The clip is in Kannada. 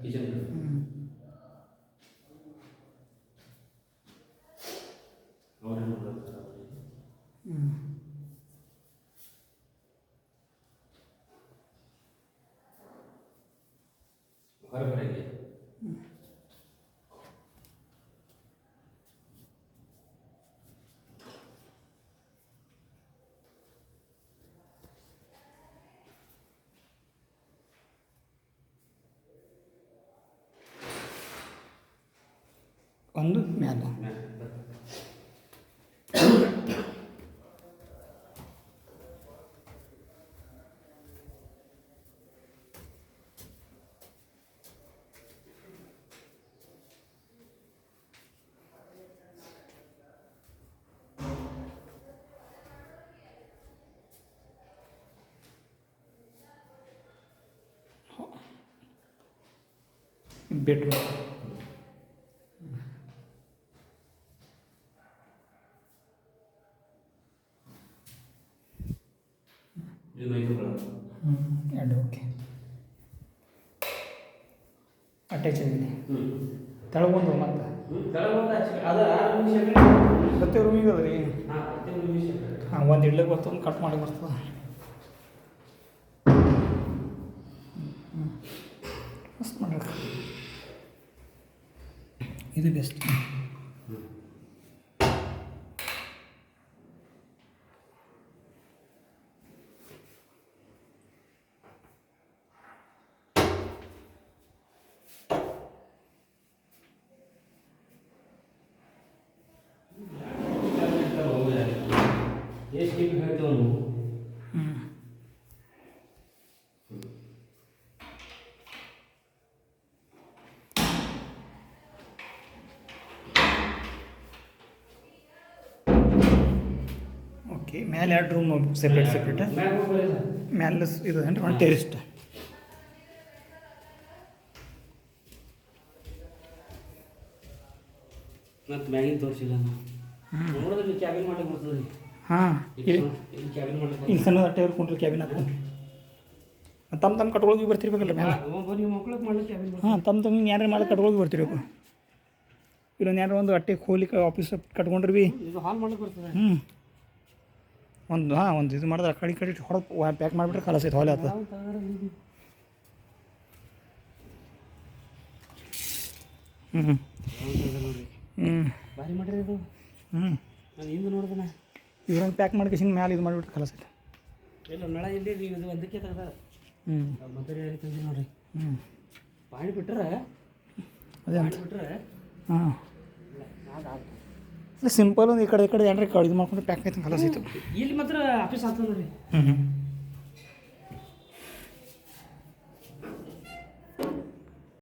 ಕಿಚನ್ ಅವರೇನು ಬರ್ತಾರೆ ಹೊರಗಡೆಗೆ ಒಂದು ಮ್ಯಾಲ ಬೆಡ್ರೂಮ್ ಎರಡು ಓಕೆ ಅಟ್ಯಾಚ್ ಆಗಿದೆ ತೆಳಗೊಂದು ಮತ್ತೆ ಪ್ರತಿ ರೂಮಿಗೆ ಅದ ರೀ ಹಾಂ ಒಂದು ಇಡ್ಲಿಕ್ಕೆ ಬರ್ತದೆ ಒಂದು ಕಟ್ ಮಾಡಿ ಬರ್ತದೆ ಮಸ್ತ್ ಮಾಡ್ಬೇಕು ಇದು ಬೆಸ್ಟ್ ಎಷ್ಟು ಹೇಳ್ತೇವೆ ನಾವು ಓಕೆ ಮೇಲೆ ಎರಡು ರೂಮ್ ಸೆಪ್ರೇಟ್ ಸೆಪ್ರೇಟ್ ಮ್ಯಾಲೆ ಇದು ಅಂದರೆ ಒಂದು ಟೆರಿಸ್ಟ್ ಮತ್ತು ಮ್ಯಾಗಿನ ತೋರಿಸಿಲ್ಲ ನೋಡಿದ್ರೆ ಕ್ಯಾಬಿನ್ ಮಾಡ್ಲಿಕ್ಕೆ ಬರ್ತದೆ ರೀ ಹಾಂ ಕ್ಯಾಬಿನ್ ಮಾಡ್ಲಿಕ್ಕೆ ಇಲ್ಲಿ ಸಣ್ಣ ಟೇಬಲ್ ಕುಂಟ್ರೆ ಕ್ಯಾಬಿನ್ ಹಾಕ್ಕೊಂಡು ತಮ್ಮ ಕಟ್ಕೊಳಗಿ ಬರ್ತಿರ್ಬೇಕಲ್ಲ ಮೇಲೆ ನೀವು ಮಕ್ಳಿಗೆ ಮಾಡ್ಲಿಕ್ಕೆ ಕ್ಯಾಬಿನ್ ಹಾಂ ತಮ್ಮ ಏನಾರು ಮಾಡಿ ಕಟ್ಕೊಳಗಿ ಬರ್ತಿರ್ಬೇಕು ಇಲ್ಲೊಂದು ಏನಾರು ಒಂದು ಅಟ್ಟೆ ಹೋಲಿಕ್ಕೆ ಆಫೀಸ್ ಕಟ್ಕೊಂಡ್ರಿ ಭೀ ಇದು ಹಾಲ್ ಮಾಡ್ಲಿಕ್ಕೆ ಬರ್ತದೆ ಒಂದು ಒಂದು ಇದು ಮಾಡಿದ್ರೆ ಆ ಕಡೆ ಹೊಡೆದು ಪ್ಯಾಕ್ ಮಾಡಿಬಿಟ್ರೆ ಕಲಸೈತೆ ಹಾಲ್ ಆಯ್ತು ಭಾರಿ ಮಾಡ್ರಿ ಇದು ನಾನು ಹಿಂದೆ ನೋಡಿದೆ ಇವ್ರಂಗೆ ಪ್ಯಾಕ್ ಮಾಡ್ಕೇಸಿಂದ ಮ್ಯಾಲೆ ಇದು ಮಾಡಿಬಿಟ್ರೆ ಕಲಸೈತೆ ಇಲ್ಲ ಮೇಳ ಇಲ್ಲಿ ನೀವು ಇದು ಒಂದಕ್ಕೆ ತೆಗ್ದ ಮತ್ತೆ ತಂದಿ ನೋಡ್ರಿ ಪಾಣಿ ಬಿಟ್ರೆ ಅದೇ ಅಂತ ಬಿಟ್ರೆ ಹಾಂ ಸಿಂಪಲ್ ಒಂದು ಈ ಕಡೆ ಏನಾರ ಇದು ಮಾಡ್ಕೊಂಡು ಪ್ಯಾಕ್ ಆಯ್ತು ಕಲಸೈತು ಇಲ್ಲಿ ಮಾತ್ರ ಆಫೀಸ್ ಆಗ್ತದೆ ನೋಡ್ರಿ